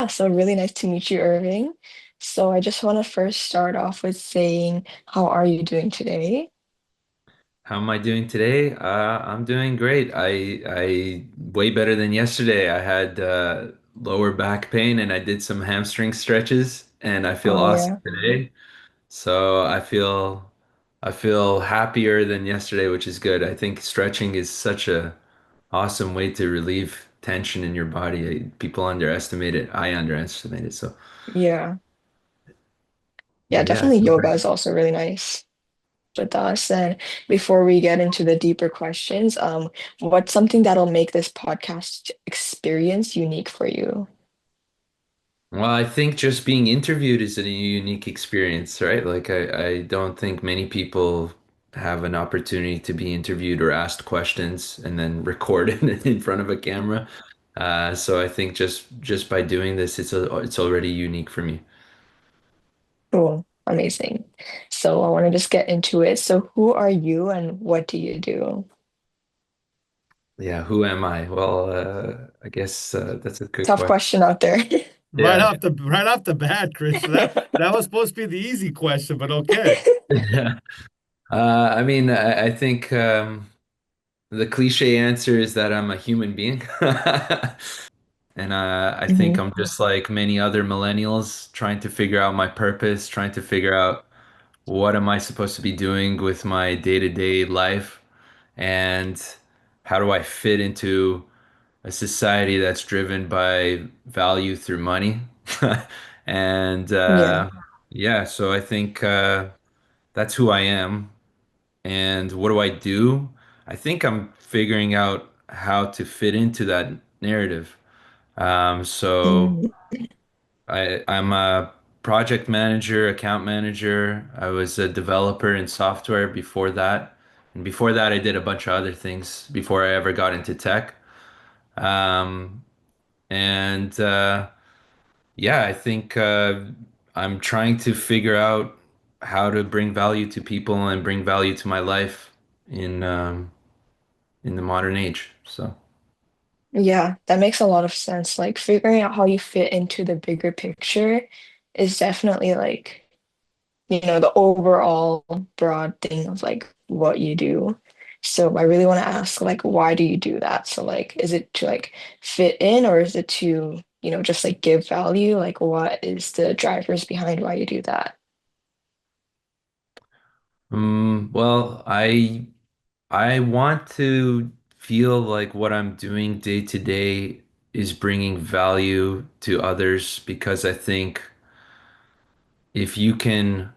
so really nice to meet you, Irving. So I just want to first start off with saying, how are you doing today? How am I doing today? I'm doing great. I way better than yesterday. I had lower back pain and I did some hamstring stretches and I feel Oh awesome yeah. today. So I feel happier than yesterday, which is good. I think stretching is such a awesome way to relieve tension in your body. People underestimate it. I underestimate it. So Yeah. Yeah, yeah. definitely yoga is also really nice with us. And before we get into the deeper questions, what's something that'll make this podcast experience unique for you? Well, I think just being interviewed is a unique experience, right? Like I don't think many people have an opportunity to be interviewed or asked questions and then recorded in front of a camera. So I think just by doing this, it's already unique for me. Cool. Amazing. So I want to just get into it. So who are you and what do you do? Yeah, who am I? Well, I guess that's a good Tough question. question out there. Yeah. Right off the bat, Chris. That was supposed to be the easy question, but okay. Yeah. I mean, I think the cliche answer is that I'm a human being. And I think Mhm. I'm just like many other millennials trying to figure out my purpose, trying to figure out what am I supposed to be doing with my day-to-day life and how do I fit into a society that's driven by value through money. And Yeah. yeah, so I think that's who I am. And what do I do? I think I'm figuring out how to fit into that narrative. So Mm, I'm a project manager, account manager. I was a developer in software before that. And before that, I did a bunch of other things before I ever got into tech. Um, and yeah, I think I'm trying to figure out how to bring value to people and bring value to my life in the modern age. So. yeah, that makes a lot of sense. Like figuring out how you fit into the bigger picture is definitely like, the overall broad thing of like what you do. So I really want to ask like why do you do that? So like is it to like fit in or is it to, just like give value? Like what is the drivers behind why you do that? Well, I want to feel like what I'm doing day to day is bringing value to others because I think if you can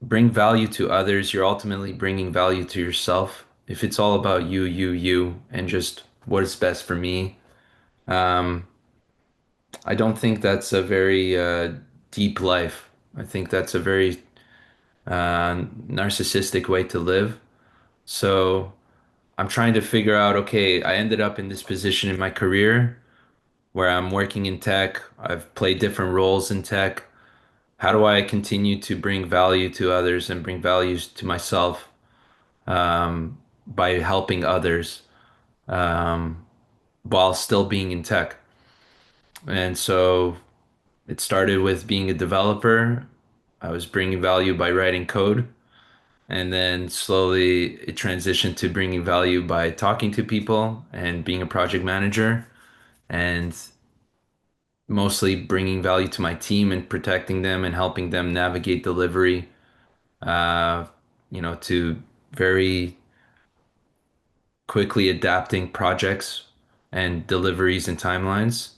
bring value to others, you're ultimately bringing value to yourself. If it's all about you, and just what is best for me, um, I don't think that's a very deep life. I think that's a very narcissistic way to live. So I'm trying to figure out, okay, I ended up in this position in my career where I'm working in tech. I've played different roles in tech. How do I continue to bring value to others and bring values to myself by helping others while still being in tech? And so it started with being a developer. I was bringing value by writing code. And then slowly it transitioned to bringing value by talking to people and being a project manager and mostly bringing value to my team and protecting them and helping them navigate delivery, uh, to very quickly adapting projects and deliveries and timelines.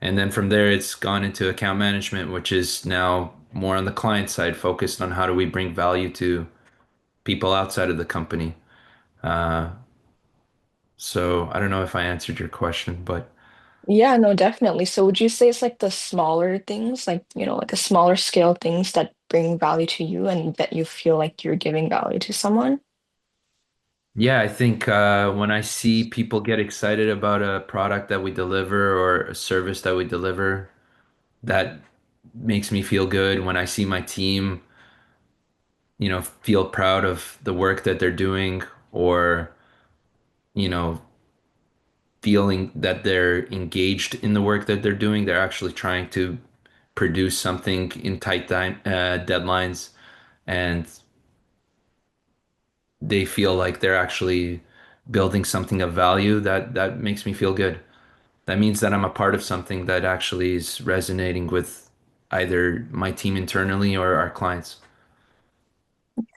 And then from there, it's gone into account management, which is now more on the client side, focused on how do we bring value to people outside of the company. Uh, So I don't know if I answered your question, but Yeah, no, definitely. So would you say it's like the smaller things, like, like the smaller scale things that bring value to you and that you feel like you're giving value to someone? yeah, I think when I see people get excited about a product that we deliver or a service that we deliver, that makes me feel good. When I see my team, feel proud of the work that they're doing or, you know, feeling that they're engaged in the work that they're doing. They're actually trying to produce something in tight deadlines, and they feel like they're actually building something of value. That makes me feel good. That means that I'm a part of something that actually is resonating with either my team internally or our clients.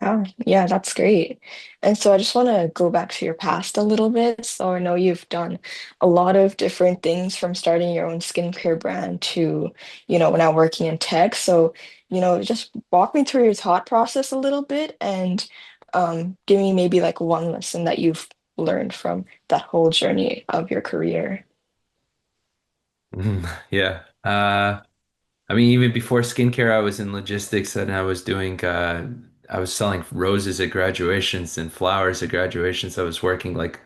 Oh, yeah, that's great. And so I just want to go back to your past a little bit. So I know you've done a lot of different things from starting your own skincare brand to, now working in tech. So, just walk me through your thought process a little bit and give me maybe like one lesson that you've learned from that whole journey of your career. Yeah. I mean, even before skincare, I was in logistics and I was selling roses at graduations and flowers at graduations. I was working like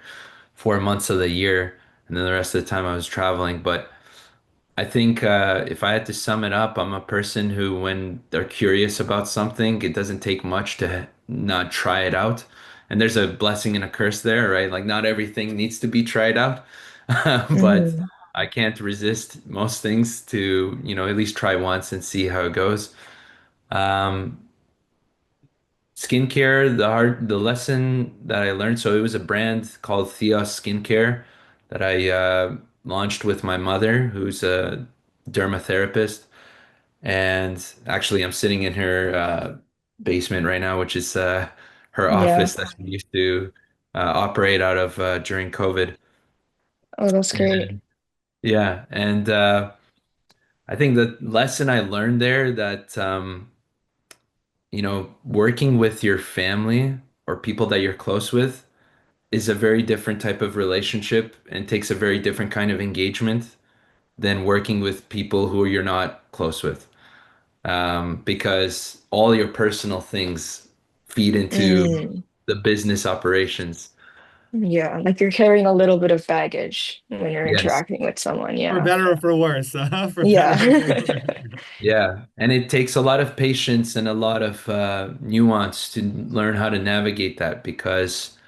4 months of the year, and then the rest of the time I was traveling. But I think if I had to sum it up, I'm a person who, when they're curious about something, it doesn't take much to not try it out. And there's a blessing and a curse there, right? Like not everything needs to be tried out. But Hmm. I can't resist most things to, at least try once and see how it goes. Um, Skincare, the lesson that I learned, so it was a brand called Theos Skincare that I launched with my mother, who's a dermatherapist. And actually, I'm sitting in her basement right now, which is her Yeah. office that she used to operate out of during COVID. Oh, that's great. And yeah, and I think the lesson I learned there that working with your family or people that you're close with is a very different type of relationship and takes a very different kind of engagement than working with people who you're not close with. Because all your personal things feed into Mm, the business operations. yeah, like you're carrying a little bit of baggage when you're Yes. interacting with someone. For Yeah. better or for worse, for better or for Yeah. worse. Yeah. And it takes a lot of patience and a lot of nuance to learn how to navigate that because,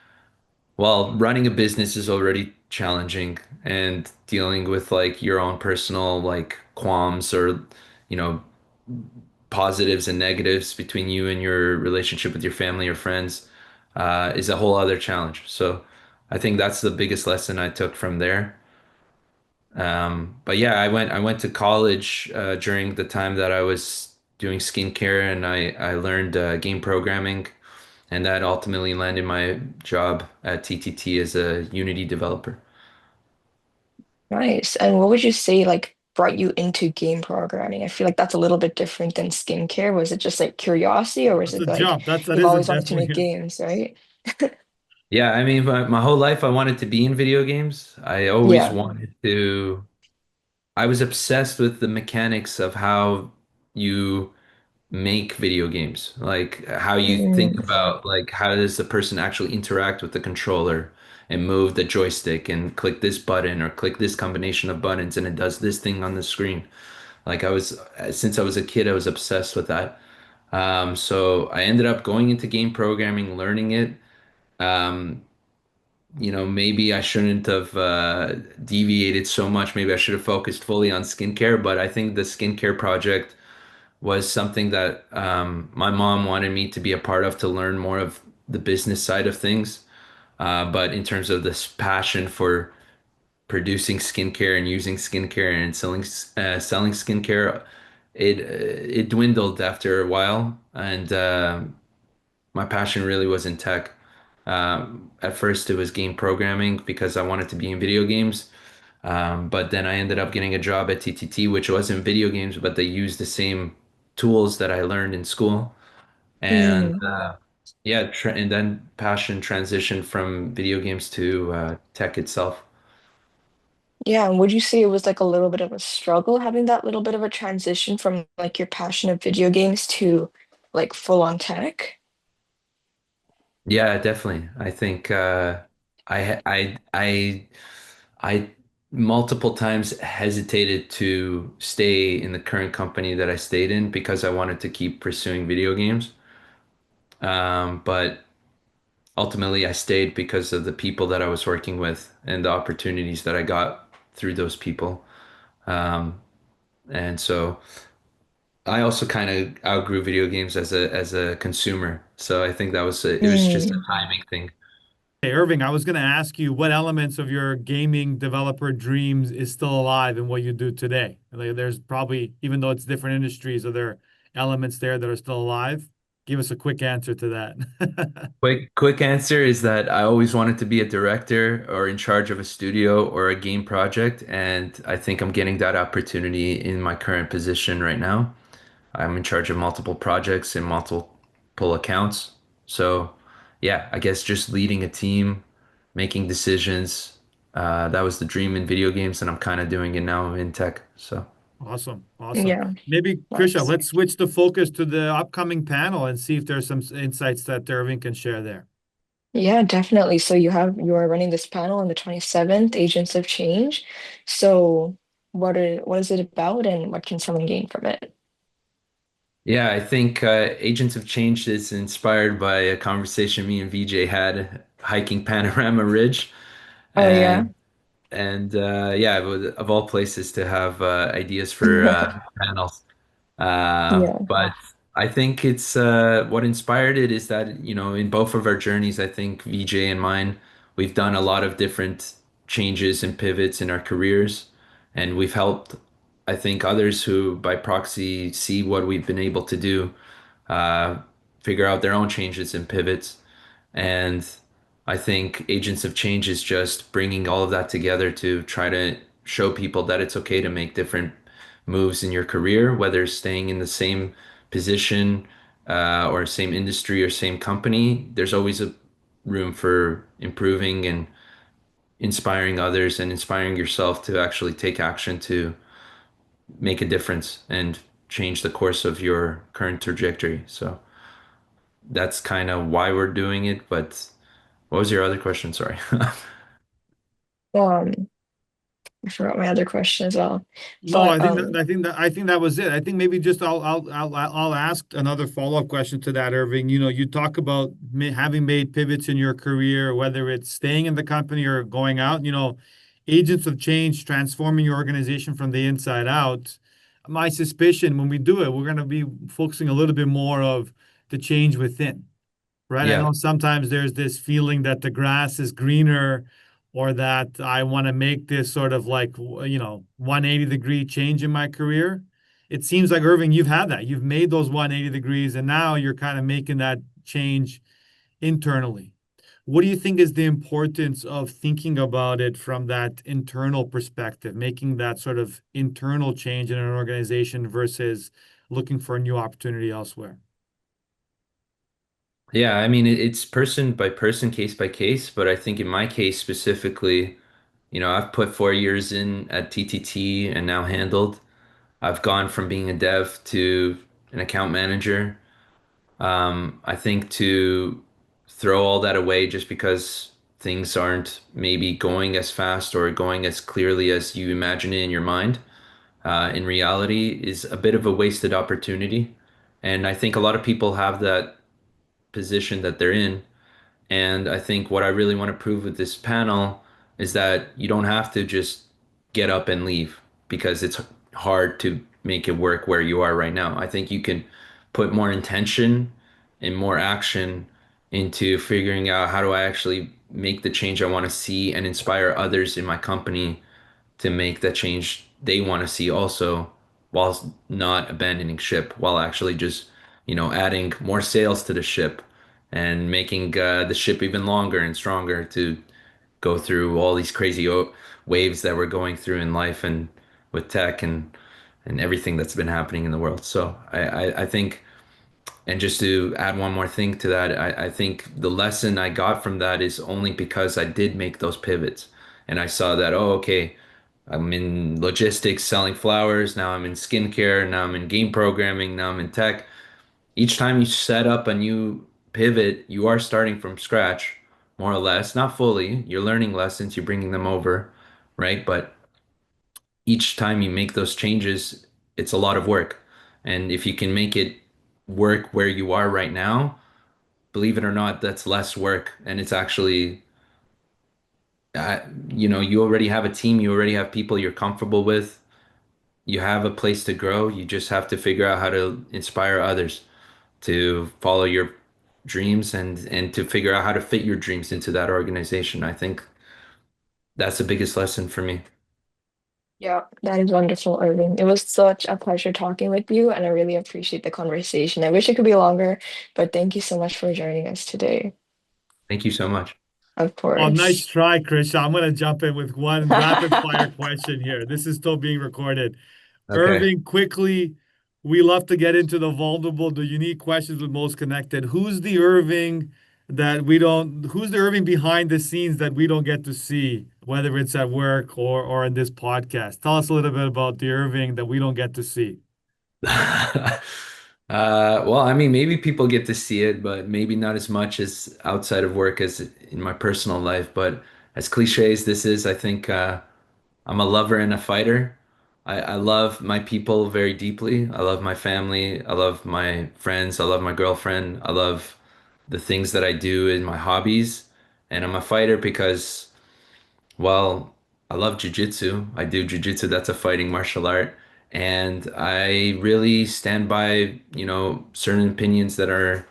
well, running a business is already challenging and dealing with like your own personal like qualms or, you know, positives and negatives between you and your relationship with your family or friends is a whole other challenge. So I think that's the biggest lesson I took from there. But yeah, I went to college during the time that I was doing skincare, and I learned game programming, and that ultimately landed my job at TTT as a Unity developer. Nice. And what would you say like brought you into game programming? I feel like that's a little bit different than skincare. Was it just like curiosity or was That's a it like jump. That you've is a always wanted to definitely make games, right? Yeah, I mean, my whole life I wanted to be in video games. I always Yeah. wanted to. I was obsessed with the mechanics of how you make video games, like how you think Mm, about like how does the person actually interact with the controller and move the joystick and click this button or click this combination of buttons and it does this thing on the screen. Like since I was a kid, I was obsessed with that. So I ended up going into game programming, learning it. Um, maybe I shouldn't have deviated so much. Maybe I should have focused fully on skincare, but I think the skincare project was something that my mom wanted me to be a part of to learn more of the business side of things. But in terms of this passion for producing skincare and using skincare and selling skincare, it dwindled after a while, and my passion really was in tech. At first, it was game programming because I wanted to be in video games. But then I ended up getting a job at TTT, which wasn't video games, but they used the same tools that I learned in school. And mm. yeah, and then passion transitioned from video games to tech itself. Yeah. And would you say it was like a little bit of a struggle having that little bit of a transition from like your passion of video games to like full on tech? Yeah, definitely. I think I I I I multiple times hesitated to stay in the current company that I stayed in because I wanted to keep pursuing video games. But ultimately I stayed because of the people that I was working with and the opportunities that I got through those people. Um, and so I also kind of outgrew video games as a consumer. So I think that it was just a Mm, timing thing. Hey, Irving, I was going to ask you what elements of your gaming developer dreams is still alive in what you do today? Like, there's probably, even though it's different industries, are there elements there that are still alive? Give us a quick answer to that. Quick answer is that I always wanted to be a director or in charge of a studio or a game project, and I think I'm getting that opportunity in my current position right now. I'm in charge of multiple projects and multiple accounts. So, yeah, I guess just leading a team, making decisions, that was the dream in video games, and I'm kind of doing it now in tech. So, Awesome. Awesome. yeah, Maybe, Krisha, nice. let's switch the focus to the upcoming panel and see if there's some insights that Irving can share there. Yeah, definitely. So you are running this panel on the 27th, Agents of Change. So what is it about and what can someone gain from it? yeah, I think Agents of Change is inspired by a conversation me and VJ had hiking Panorama Ridge, Oh yeah. and yeah, of all places to have ideas for panels. Yeah. But I think it's what inspired it is that, you know, in both of our journeys, I think VJ and mine, we've done a lot of different changes and pivots in our careers, and we've helped, I think, others who by proxy see what we've been able to do, uh, figure out their own changes and pivots. And I think Agents of Change is just bringing all of that together to try to show people that it's okay to make different moves in your career, whether staying in the same position or same industry or same company. There's always a room for improving and inspiring others and inspiring yourself to actually take action to make a difference and change the course of your current trajectory. So that's kind of why we're doing it. But what was your other question? Sorry. Um, I forgot my other question as well. No, But I think that was it. I think maybe just I'll ask another follow-up question to that, Irving. You know, you talk about having made pivots in your career, whether it's staying in the company or going out. You know, agents of change, transforming your organization from the inside out. My suspicion when we do it, we're going to be focusing a little bit more of the change within. Right? I Yeah. know sometimes there's this feeling that the grass is greener or that I want to make this sort of like, 180-degree change in my career. It seems like, Irving, you've had that. You've made those 180 degrees and now you're kind of making that change internally. What do you think is the importance of thinking about it from that internal perspective, making that sort of internal change in an organization versus looking for a new opportunity elsewhere? Yeah, I mean, it's person by person, case by case, but I think in my case specifically, you know, I've put 4 years in at TTT and now handled. I've gone from being a dev to an account manager. I think to throw all that away just because things aren't maybe going as fast or going as clearly as you imagine it in your mind, in reality is a bit of a wasted opportunity. And I think a lot of people have that position that they're in. And I think what I really want to prove with this panel is that you don't have to just get up and leave because it's hard to make it work where you are right now. I think you can put more intention and more action into figuring out how do I actually make the change I want to see and inspire others in my company to make the change they want to see also, while not abandoning ship, while actually just, you know, adding more sails to the ship and making the ship even longer and stronger to go through all these crazy waves that we're going through in life and with tech and everything that's been happening in the world. So I think, and just to add one more thing to that, I think the lesson I got from that is only because I did make those pivots and I saw that, oh, okay, I'm in logistics selling flowers. Now I'm in skincare. Now I'm in game programming. Now I'm in tech. Each time you set up a new pivot, you are starting from scratch, more or less. Not fully. You're learning lessons, you're bringing them over, right? But each time you make those changes, it's a lot of work. And if you can make it work where you are right now, believe it or not, that's less work, and it's actually, uh, you already have a team, you already have people you're comfortable with, you have a place to grow. You just have to figure out how to inspire others to follow your dreams and to figure out how to fit your dreams into that organization. I think that's the biggest lesson for me. Yeah, that is wonderful, Irving. It was such a pleasure talking with you, and I really appreciate the conversation. I wish it could be longer, but thank you so much for joining us today. Thank you so much. Of Oh, nice course. try, Krisha. I'm going to jump in with one rapid fire question here. This is still being recorded. Okay. Irving, quickly, we love to get into the vulnerable, the unique questions with most connected. Who's the Irving behind the scenes that we don't get to see, whether it's at work or in this podcast? Tell us a little bit about the Irving that we don't get to see. Well, I mean, maybe people get to see it, but maybe not as much as outside of work as in my personal life. But as cliche as this is, I think I'm a lover and a fighter. I love my people very deeply. I love my family. I love my friends. I love my girlfriend. I love the things that I do in my hobbies. And I'm a fighter because, well, I love jujitsu. I do jujitsu. That's a fighting martial art. And I really stand by, certain opinions that are,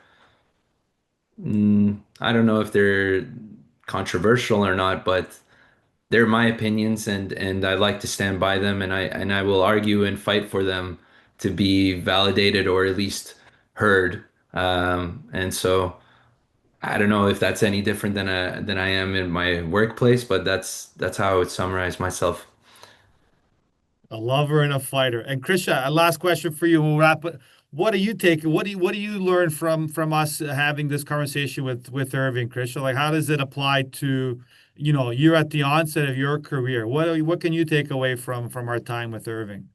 I don't know if they're controversial or not, but they're my opinions and I like to stand by them and I will argue and fight for them to be validated or at least heard. And so I don't know if that's any different than I am in my workplace, but that's how I would summarize myself. A lover and a fighter. And Krisha, a last question for you. We'll wrap it. What do you take? What do you learn from us having this conversation with Irving, Krisha? Like, how does it apply to, you're at the onset of your career. What can you take away from our time with Irving?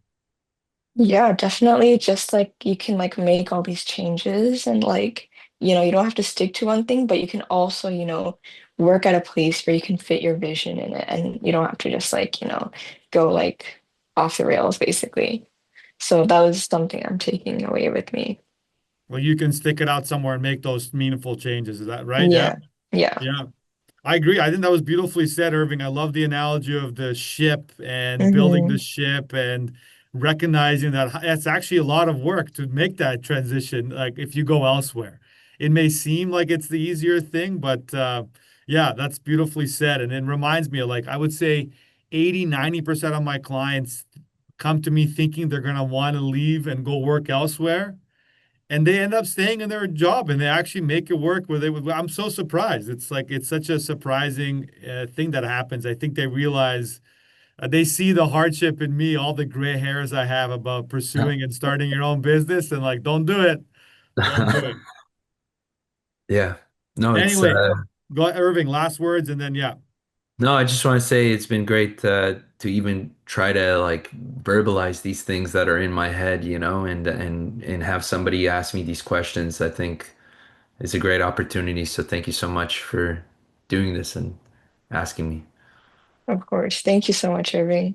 Yeah, definitely. Just like you can like make all these changes and like, you don't have to stick to one thing, but you can also, work at a place where you can fit your vision in it and you don't have to just like, go like off the rails basically. So that was something I'm taking away with me. Well, you can stick it out somewhere and make those meaningful changes. Is that right? Yeah. Yeah. Yeah. Yeah. I agree. I think that was beautifully said, Irving. I love the analogy of the ship and building the Hmm. ship and recognizing that it's actually a lot of work to make that transition. Like if you go elsewhere, it may seem like it's the easier thing, but yeah, that's beautifully said. And it reminds me of like, I would say 80-90% of my clients come to me thinking they're going to want to leave and go work elsewhere and they end up staying in their job and they actually make it work where they would. I'm so surprised. It's like it's such a surprising thing that happens. I think they realize they see the hardship in me, all the gray hairs I have about pursuing and starting your own business, and like, don't do it, don't do it. Yeah. No, it's Anyway, go Irving. Last words, and then yeah. no, I just want to say it's been great to even try to like verbalize these things that are in my head, and have somebody ask me these questions. I think is a great opportunity. So thank you so much for doing this and asking me. Of course. Thank you so much, Irving.